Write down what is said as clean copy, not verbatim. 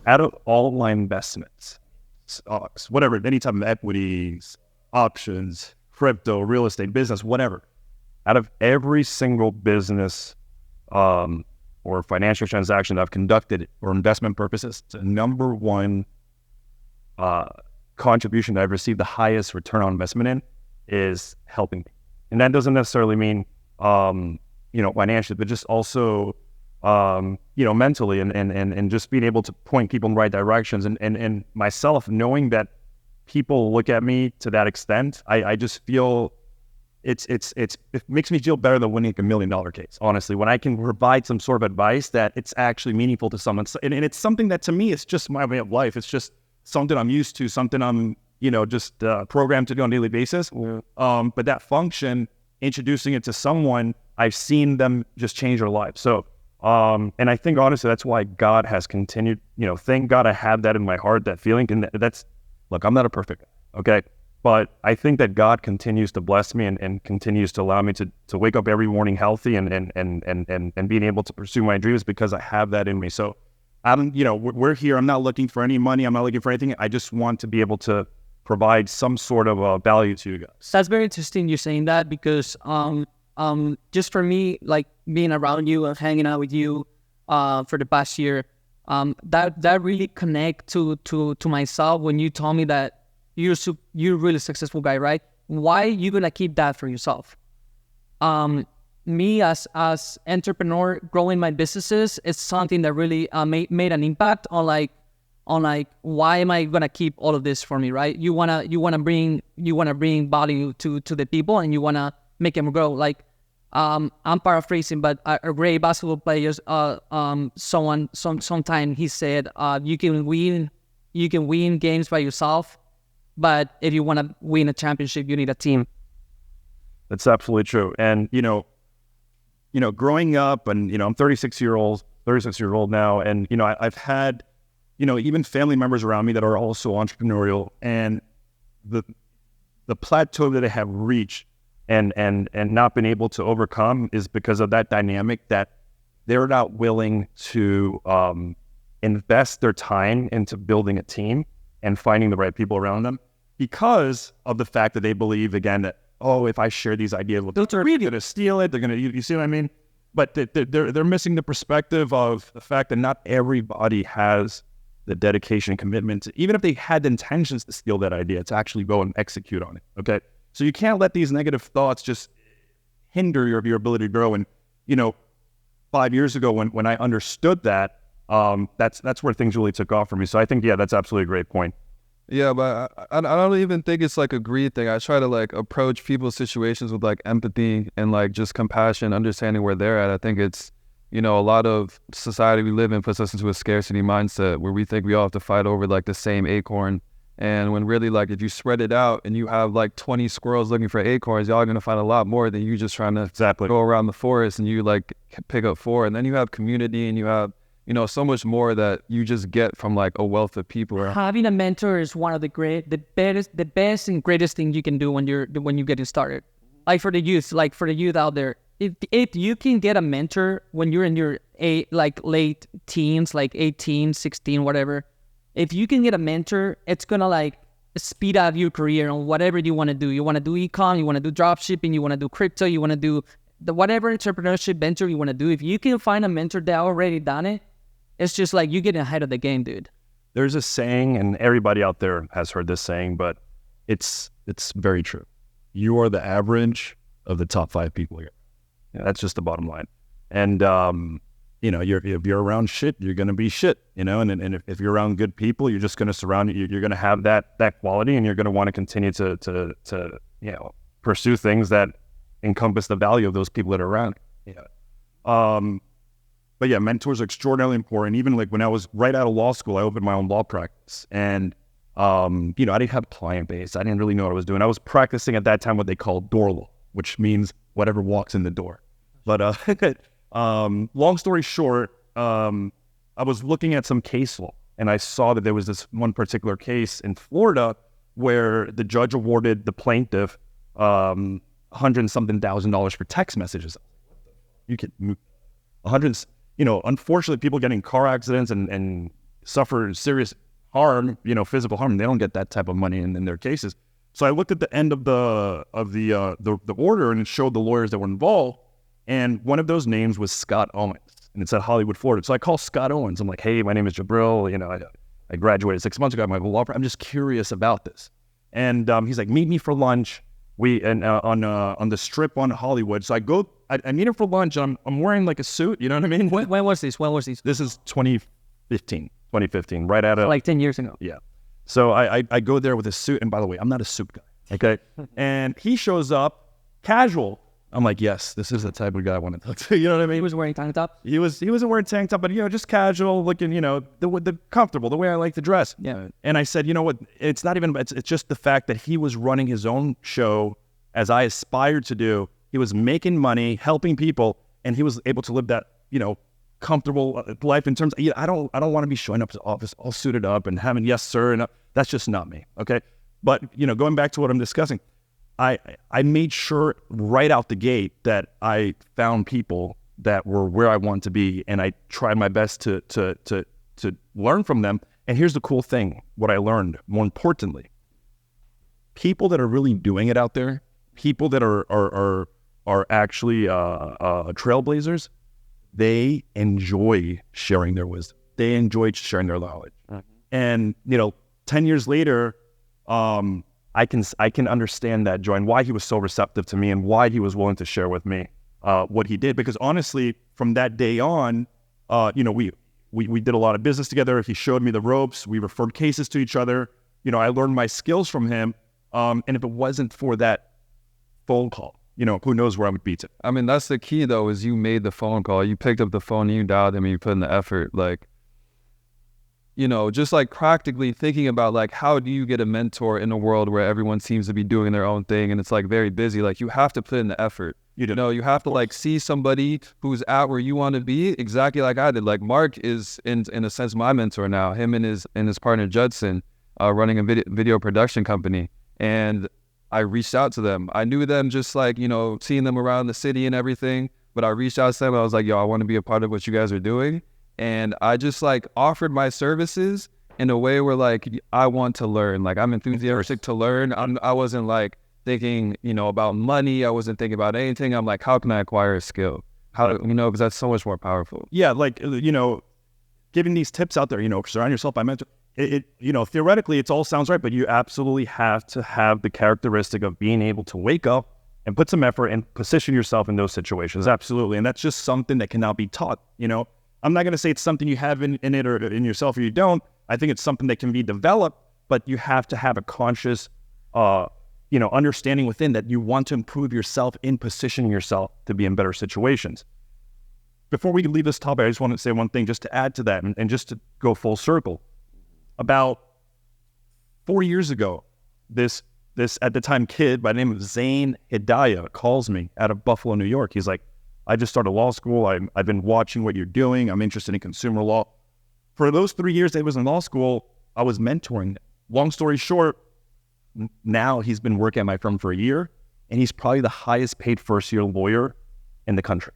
out of all my investments, stocks, whatever, any type of equities, options, crypto, real estate, business, whatever, out of every single business or financial transaction that I've conducted for investment purposes, the number one contribution that I've received the highest return on investment in is helping people. And that doesn't necessarily mean, financially, but just also, mentally and just being able to point people in the right directions and myself knowing that people look at me to that extent. I just feel it makes me feel better than winning a $1 million case, honestly, when I can provide some sort of advice that it's actually meaningful to someone. And it's something that to me, it's just my way of life. It's just something I'm used to, something I'm, just programmed to do on a daily basis. Yeah. But that function, introducing it to someone, I've seen them just change their life. So, and I think honestly, that's why God has continued, thank God I have that in my heart, that feeling. And look, I'm not a perfect guy, okay? But I think that God continues to bless me and continues to allow me to wake up every morning healthy and being able to pursue my dreams because I have that in me. So we're here. I'm not looking for any money. I'm not looking for anything. I just want to be able to provide some sort of value to you guys. That's very interesting you saying that because just for me, like being around you and hanging out with you for the past year, that really connect to myself when you told me that you're a really successful guy, right? Why are you gonna keep that for yourself? Me as entrepreneur growing my businesses, it's something that really made an impact on why am I gonna keep all of this for me, right? You wanna bring value to the people and you wanna make them grow. Like I'm paraphrasing, but a great basketball player, sometime he said, you can win games by yourself, but if you want to win a championship, you need a team. That's absolutely true. And, growing up and, I'm 36 years old now. And, I've had, even family members around me that are also entrepreneurial, and the plateau that I have reached and not been able to overcome is because of that dynamic that they're not willing to invest their time into building a team and finding the right people around them because of the fact that they believe, again, that, if I share these ideas with them, they're going to steal it. They're going to, you see what I mean? But they're missing the perspective of the fact that not everybody has the dedication and commitment to, even if they had the intentions to steal that idea, to actually go and execute on it, okay? So you can't let these negative thoughts just hinder your ability to grow. And, 5 years ago when I understood that, that's where things really took off for me. So I think, that's absolutely a great point. Yeah, but I don't even think it's like a greed thing. I try to approach people's situations with empathy and just compassion, understanding where they're at. I think it's, a lot of society we live in puts us into a scarcity mindset where we think we all have to fight over the same acorn. And when really if you spread it out and you have 20 squirrels looking for acorns, y'all are going to find a lot more than you just trying to go around the forest and you pick up 4. And then you have community and you have, so much more that you just get from a wealth of people. Having a mentor is one of the best and greatest thing you can do when you're getting started. For the youth out there, if you can get a mentor when you're in your late teens, 18, 16, whatever, if you can get a mentor, it's gonna speed up your career on whatever you want to do. You want to do e-com, you want to do drop shipping, you want to do crypto, you want to do whatever entrepreneurship venture you want to do. If you can find a mentor that already done it, it's just you getting ahead of the game, dude. There's a saying, and everybody out there has heard this saying, but it's very true. You are the average of the top 5 people here. Yeah, that's just the bottom line. And if you're around shit, you're going to be shit. And if you're around good people, you're just going to surround you. You're going to have that quality, and you're going to want to continue to pursue things that encompass the value of those people that are around. But yeah, mentors are extraordinarily important. Even when I was right out of law school, I opened my own law practice. And, I didn't have a client base. I didn't really know what I was doing. I was practicing at that time what they call door law, which means whatever walks in the door. But long story short, I was looking at some case law, and I saw that there was this one particular case in Florida where the judge awarded the plaintiff $100-something thousand for text messages. You could unfortunately, people get in car accidents and suffer serious harm, physical harm. They don't get that type of money in their cases. So I looked at the end of the order, and it showed the lawyers that were involved, and one of those names was Scott Owens, and it said Hollywood, Florida. So I call Scott Owens. I'm like, hey, my name is Jibrael. I graduated 6 months ago. I'm a law firm. I'm just curious about this. And he's like, meet me for lunch. On the strip on Hollywood. So I meet him for lunch. I'm wearing like a suit. You know what I mean? When was this? This is 2015, right out of like 10 years ago. Yeah. So I go there with a suit, and by the way, I'm not a suit guy. Okay. And he shows up casual. I'm like, yes, this is the type of guy I want to talk to. You know what I mean? He was wearing tank top. He wasn't wearing tank top, but just casual looking. The comfortable, the way I like to dress. Yeah. And I said, you know what? It's not even. It's just the fact that he was running his own show, as I aspired to do. He was making money, helping people, and he was able to live that comfortable life. In terms, I don't want to be showing up to the office all suited up and having yes sir, and that's just not me. Okay. But going back to what I'm discussing. I made sure right out the gate that I found people that were where I wanted to be, and I tried my best to learn from them. And here's the cool thing, what I learned, more importantly, people that are really doing it out there, people that are actually trailblazers, they enjoy sharing their wisdom. They enjoy sharing their knowledge. Mm-hmm. And 10 years later, I can understand that, Joe, and why he was so receptive to me, and why he was willing to share with me what he did. Because honestly, from that day on, we did a lot of business together. He showed me the ropes. We referred cases to each other. I learned my skills from him. And if it wasn't for that phone call, who knows where I would be to. I mean, that's the key though, is you made the phone call. You picked up the phone, you dialed him, and you put in the effort. Like, just like practically thinking about like, how do you get a mentor in a world where everyone seems to be doing their own thing and it's like very busy? Like, you have to put in the effort. You have to like see somebody who's at where you want to be, exactly like I did. Like Mark is in a sense my mentor now. Him and his partner Judson, running a video production company, and I reached out to them. I knew them just like seeing them around the city and everything, but I reached out to them. I was like, yo, I want to be a part of what you guys are doing. And I just like offered my services in a way where like, I want to learn. Like, I'm enthusiastic to learn. I wasn't like thinking, about money. I wasn't thinking about anything. I'm like, how can I acquire a skill? How, because that's so much more powerful. Yeah. Like, giving these tips out there, surround yourself by mentors. Theoretically, it all sounds right, but you absolutely have to have the characteristic of being able to wake up and put some effort and position yourself in those situations. Absolutely. And that's just something that cannot be taught, I'm not going to say it's something you have in it or in yourself or you don't. I think it's something that can be developed, but you have to have a conscious, understanding within that you want to improve yourself in positioning yourself to be in better situations. Before we leave this topic, I just want to say one thing just to add to that and just to go full circle. About 4 years ago, this at the time kid by the name of Zane Hidayah calls me out of Buffalo, New York. He's like, I just started law school. I've been watching what you're doing. I'm interested in consumer law. For those 3 years that I was in law school, I was mentoring him. Long story short, now he's been working at my firm for a year, and he's probably the highest paid first-year lawyer in the country.